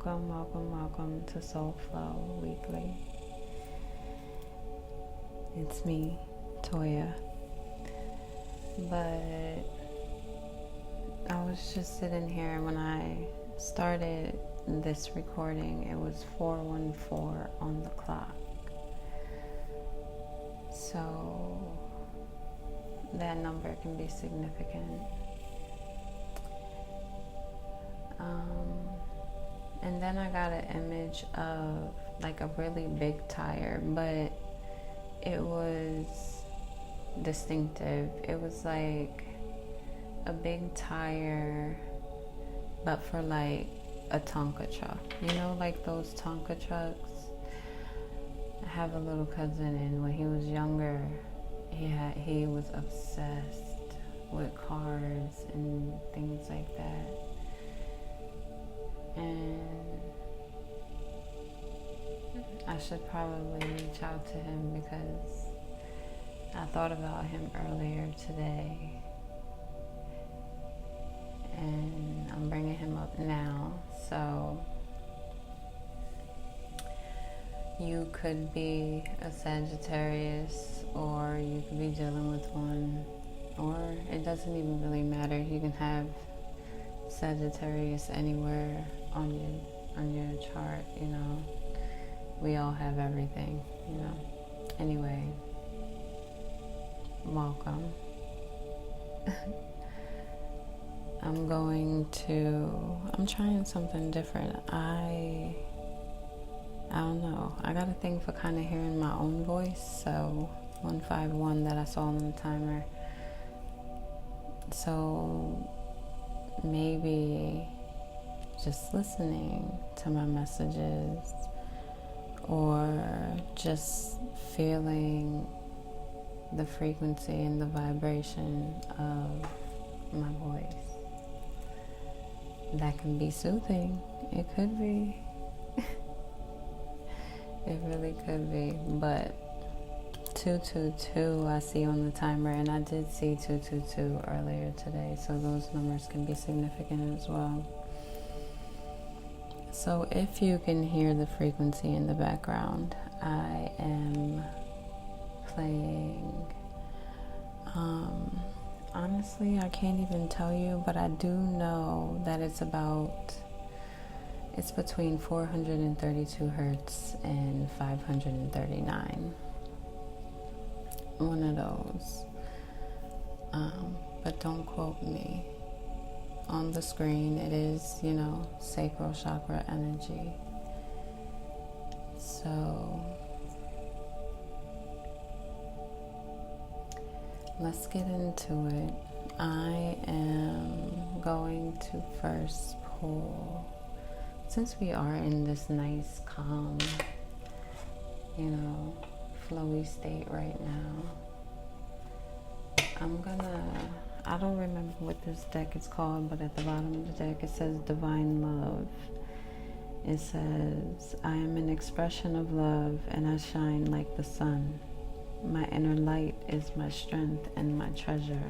Welcome, welcome, welcome to Soul Flow Weekly. It's me, Toya. But I was just sitting here, when I started this recording, it was 4:14 on the clock. So that number can be significant. And then I got an image of like a really big tire, but it was distinctive. It was like a big tire, but for like a Tonka truck. You know, like those Tonka trucks? I have a little cousin, and when he was younger, he was obsessed with cars and things like that. And I should probably reach out to him because I thought about him earlier today. And I'm bringing him up now. So you could be a Sagittarius, or you could be dealing with one, or it doesn't even really matter. You can have Sagittarius anywhere on your chart, you know. We all have everything, you know. Anyway, welcome. I'm trying something different. I don't know. I got a thing for kind of hearing my own voice. So 151 that I saw on the timer. So maybe just listening to my messages, or just feeling the frequency and the vibration of my voice. That can be soothing. It could be. It really could be. But 222 I see on the timer, and I did see 222 earlier today, so those numbers can be significant as well. So if you can hear the frequency in the background, I am playing, honestly I can't even tell you, but I do know that it's between 432 hertz and 539. One of those. But don't quote me. On the screen, it is, you know, sacral chakra energy. So let's get into it. I am going to first pull, since we are in this nice, calm, you know, flowy state right now, I don't remember what this deck is called, but at the bottom of the deck it says Divine Love. It says, I am an expression of love, and I shine like the sun. My inner light is my strength and my treasure.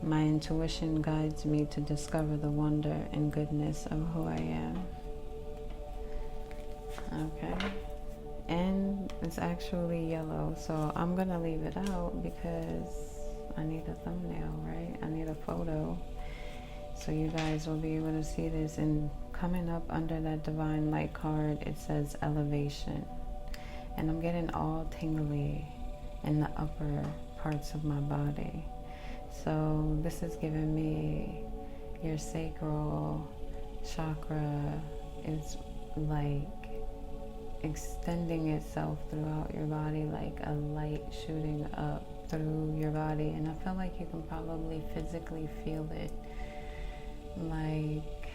My intuition guides me to discover the wonder and goodness of who I am. Okay. And it's actually yellow, so I'm gonna leave it out because I need a thumbnail, right? I need a photo, so you guys will be able to see this. And coming up under that Divine Light card, it says elevation. And I'm getting all tingly in the upper parts of my body. So this is giving me your sacral chakra is like extending itself throughout your body, like a light shooting up through your body. And I feel like you can probably physically feel it. Like,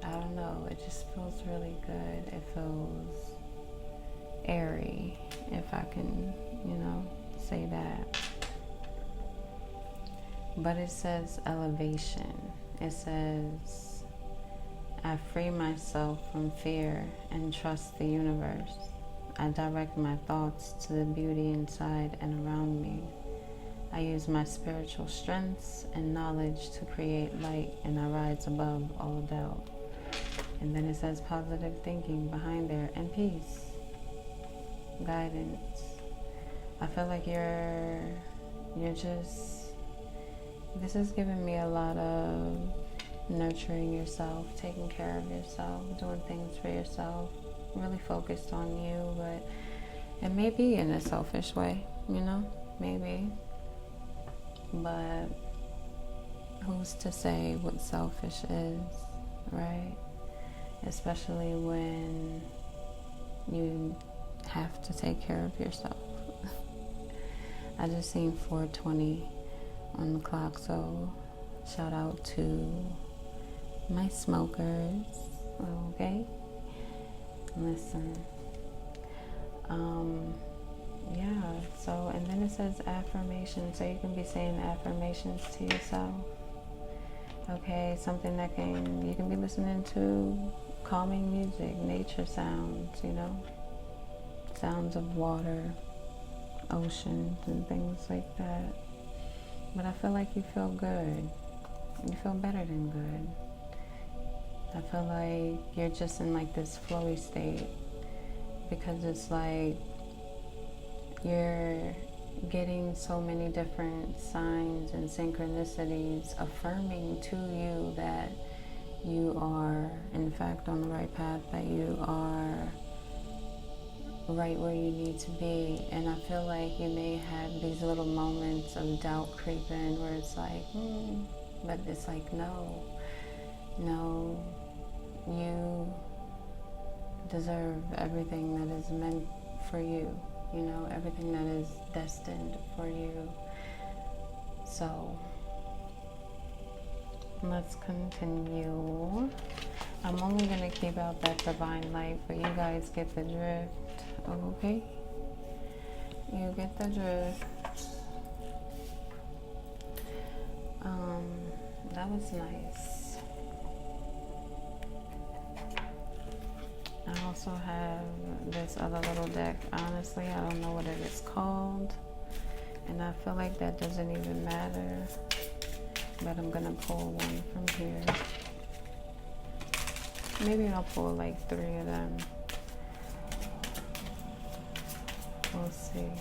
I don't know, it just feels really good. It feels airy, if I can, you know, say that. But it says elevation. It says, I free myself from fear and trust the universe. I direct my thoughts to the beauty inside and around me. I use my spiritual strengths and knowledge to create light, and I rise above all doubt. And then it says positive thinking behind there, and peace, guidance. I feel like you're just, this is giving me a lot of nurturing yourself, taking care of yourself, doing things for yourself, really focused on you. But it may be in a selfish way, you know, maybe. But who's to say what selfish is, right? Especially when you have to take care of yourself. I just seen 4:20 on the clock, so shout out to my smokers, okay? Listen, yeah, so, and then it says affirmations, so you can be saying affirmations to yourself, okay? Something that you can be listening to calming music, nature sounds, you know, sounds of water, oceans, and things like that. But I feel like you feel good. You feel better than good. I feel like you're just in like this flowy state, because it's like you're getting so many different signs and synchronicities affirming to you that you are in fact on the right path, that you are right where you need to be. And I feel like you may have these little moments of doubt creep in where it's like, but it's like, no, you deserve everything that is meant for you, you know, everything that is destined for you. So let's continue. I'm only going to keep out that divine light, but you guys get the drift, okay? You get the drift. That was nice. I also have this other little deck. Honestly, I don't know what it is called, and I feel like that doesn't even matter, but I'm gonna pull one from here. Maybe I'll pull like 3 of them. We'll see.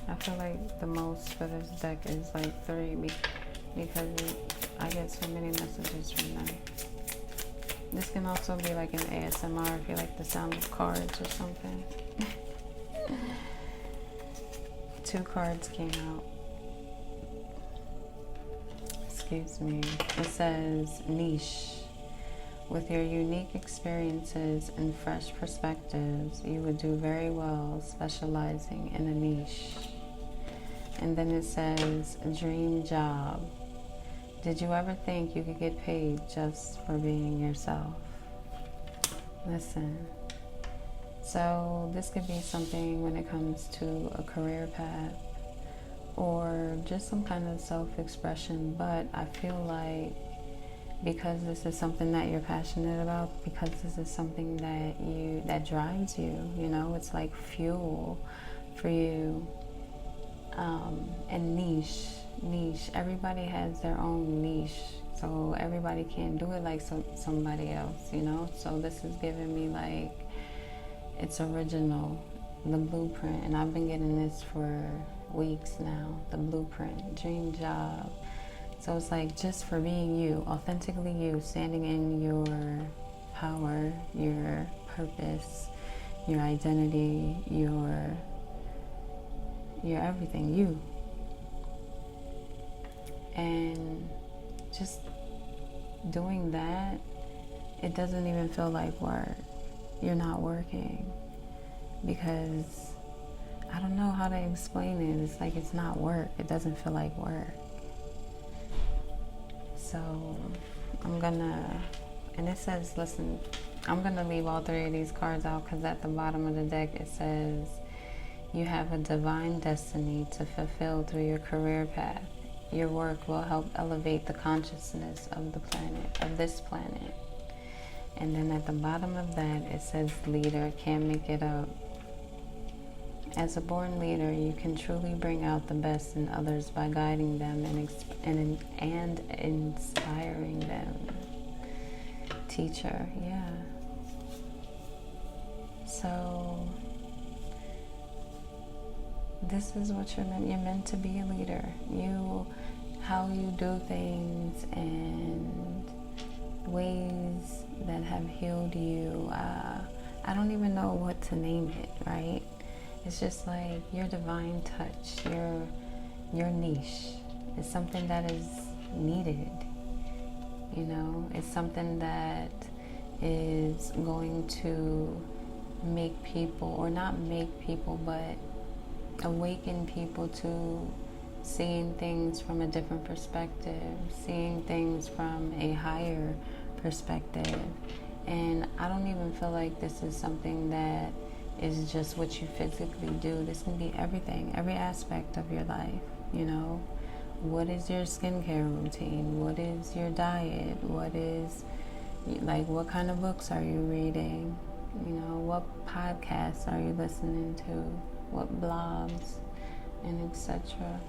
I feel like the most for this deck is like 3 because I get so many messages from them. This can also be like an ASMR if you like the sound of cards or something. 2 cards came out. Excuse me. It says niche. With your unique experiences and fresh perspectives, you would do very well specializing in a niche. And then it says dream job. Did you ever think you could get paid just for being yourself? Listen, so this could be something when it comes to a career path or just some kind of self-expression, but I feel like because this is something that you're passionate about, because this is something that drives you, you know, it's like fuel for you. And niche, everybody has their own niche, so everybody can't do it like somebody else, you know. So this is giving me like it's original, the blueprint, and I've been getting this for weeks now. The blueprint, dream job. So it's like just for being you, authentically you, standing in your power, your purpose, your identity, your everything, you. And just doing that, it doesn't even feel like work. You're not working, because I don't know how to explain it. It's like it's not work. It doesn't feel like work. So I'm gonna, and it says, listen, I'm gonna leave all 3 of these cards out because at the bottom of the deck it says you have a divine destiny to fulfill through your career path. Your work will help elevate the consciousness of the planet, of this planet. And then at the bottom of that it says leader, can't make it up. As a born leader, you can truly bring out the best in others by guiding them and inspiring them. teacher, yeah. So this is what you're meant. You're meant to be a leader. How you do things and ways that have healed you. I don't even know what to name it, right? It's just like your divine touch, your niche is something that is needed. You know, it's something that is going to make people, or not make people, but awaken people to seeing things from a different perspective, seeing things from a higher perspective. And I don't even feel like this is something that is just what you physically do. This can be everything, every aspect of your life, you know. What is your skincare routine? What is your diet? What kind of books are you reading? You know, what podcasts are you listening to? What blogs, and etc.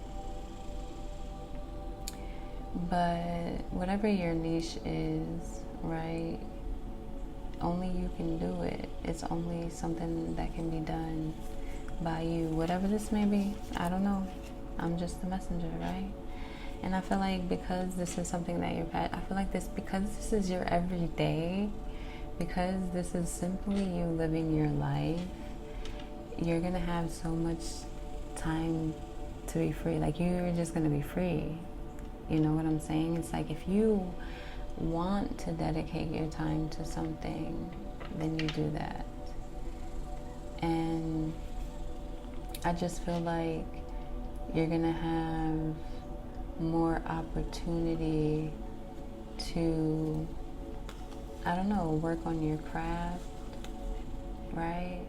But whatever your niche is, right, only you can do it. It's only something that can be done by you. Whatever this may be, I don't know. I'm just the messenger, right? And I feel like because this is something that because this is your everyday, because this is simply you living your life, you're going to have so much time to be free. Like, you're just going to be free. You know what I'm saying? It's like if you want to dedicate your time to something, then you do that. And I just feel like you're going to have more opportunity to, I don't know, work on your craft, right?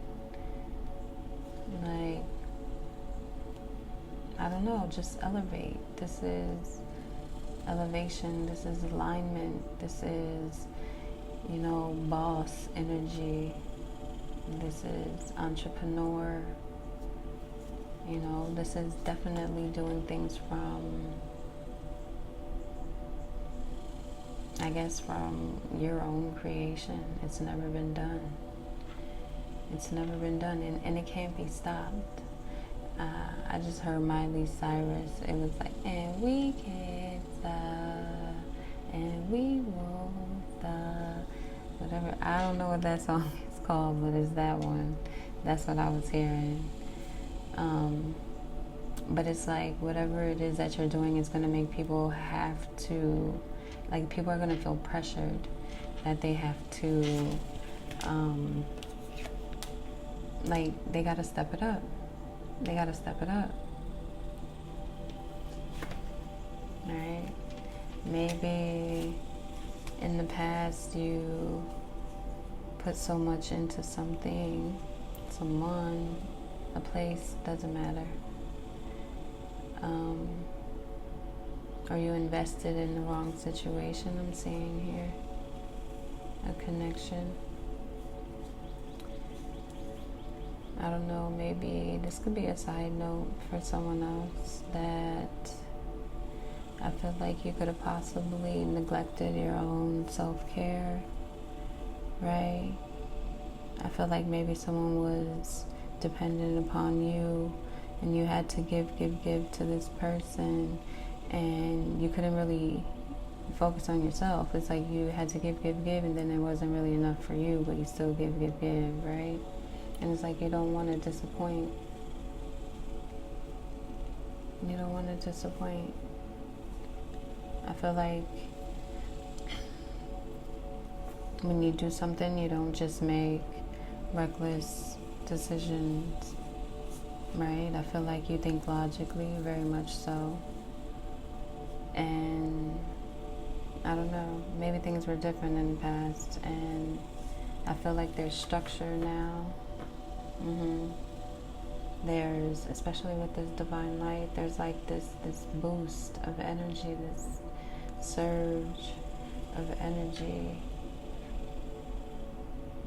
Like, I don't know, just elevate. This is elevation, this is alignment, this is, you know, boss energy, this is entrepreneur, you know, this is definitely doing things from, I guess, from your own creation. It's never been done. It's never been done, and it can't be stopped. I just heard Miley Cyrus. It was like, and we can't stop, and we won't stop. Whatever. I don't know what that song is called, but it's that one. That's what I was hearing. But it's like whatever it is that you're doing is going to make people have to, like, people are going to feel pressured that they have to, like, they got to step it up. They got to step it up. Alright? Maybe in the past you put so much into something, someone, a place, doesn't matter. Or you invested in the wrong situation, I'm seeing here. A connection. I don't know, maybe this could be a side note for someone else, that I feel like you could have possibly neglected your own self-care, right? I feel like maybe someone was dependent upon you and you had to give to this person, and you couldn't really focus on yourself. It's like you had to give, and then it wasn't really enough for you, but you still give, right? And it's like you don't want to disappoint. You don't want to disappoint. I feel like when you do something, you don't just make reckless decisions, right? I feel like you think logically, very much so. And I don't know, maybe things were different in the past, and I feel like there's structure now. There's, especially with this divine light, there's like this boost of energy, this surge of energy.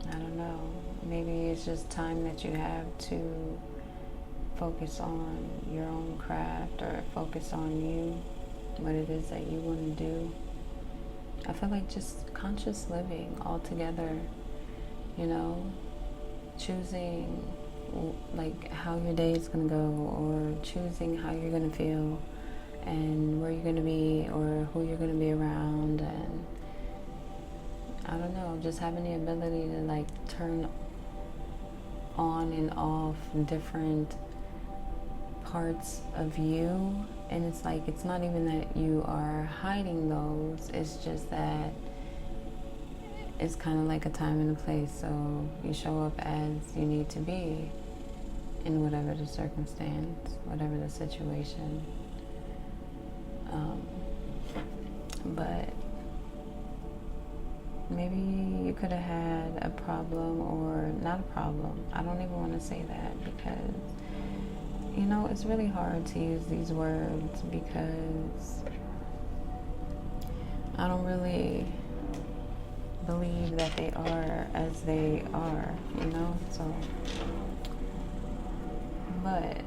I don't know, maybe it's just time that you have to focus on your own craft, or focus on you, what it is that you want to do. I feel like just conscious living altogether, you know, choosing like how your day is going to go, or choosing how you're going to feel and where you're going to be or who you're going to be around. And I don't know, just having the ability to like turn on and off different parts of you. And it's like, it's not even that you are hiding those, it's just that it's kind of like a time and a place. So you show up as you need to be in whatever the circumstance, whatever the situation. But maybe you could have had a problem, or not a problem. I don't even want to say that, because, you know, it's really hard to use these words, because I don't really believe that they are as they are, you know, so. But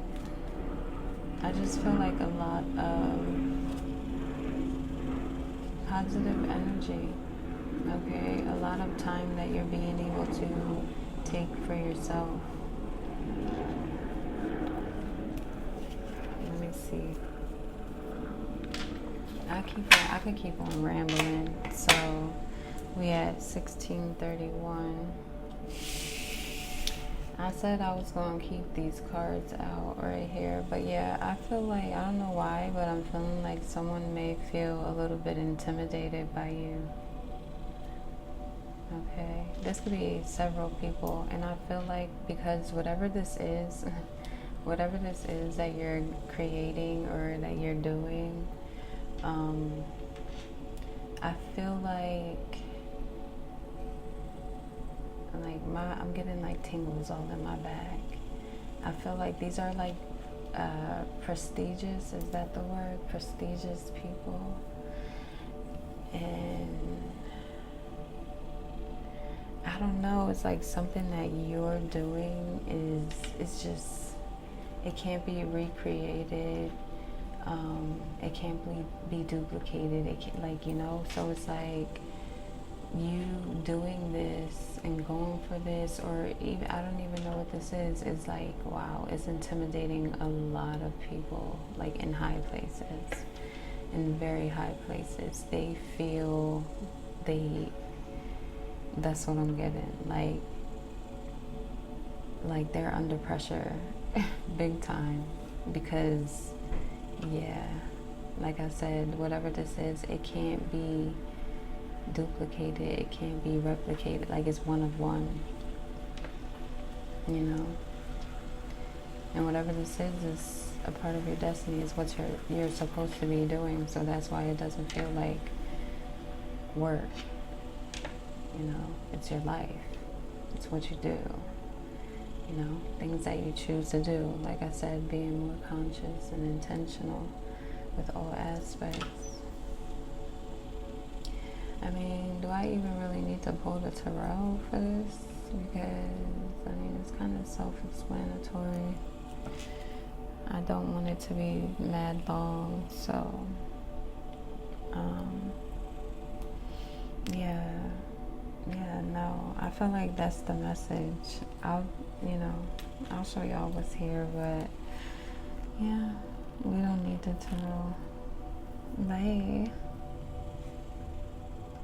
I just feel like a lot of positive energy, okay? A lot of time that you're being able to take for yourself. Let me see. I could keep on rambling. So we at 1631. I said I was going to keep these cards out right here, but yeah, I feel like, I don't know why, but I'm feeling like someone may feel a little bit intimidated by you. Okay, this could be several people, and I feel like because whatever this is that you're creating or that you're doing, I feel like I'm getting like tingles all in my back. I feel like these are like prestigious, is that the word? Prestigious people. And I don't know, it's like something that you're doing is just, it can't be recreated. It can't be duplicated. It can't, like, you know, so it's like you doing this and going for this, or even, I don't even know what this is like, wow, it's intimidating a lot of people, like in high places, in very high places. They feel that's what I'm getting, like they're under pressure big time, because yeah, like I said, whatever this is, it can't be duplicated, it can't be replicated, like it's one of one, you know. And whatever this is a part of your destiny, is what you're supposed to be doing. So that's why it doesn't feel like work, you know. It's your life, it's what you do, you know, things that you choose to do. Like I said, being more conscious and intentional with all aspects. I mean, do I even really need to pull the tarot for this? Because, I mean, it's kind of self-explanatory. I don't want it to be mad long, so, no, I feel like that's the message. I'll show y'all what's here, but, yeah, we don't need the tarot. Bye.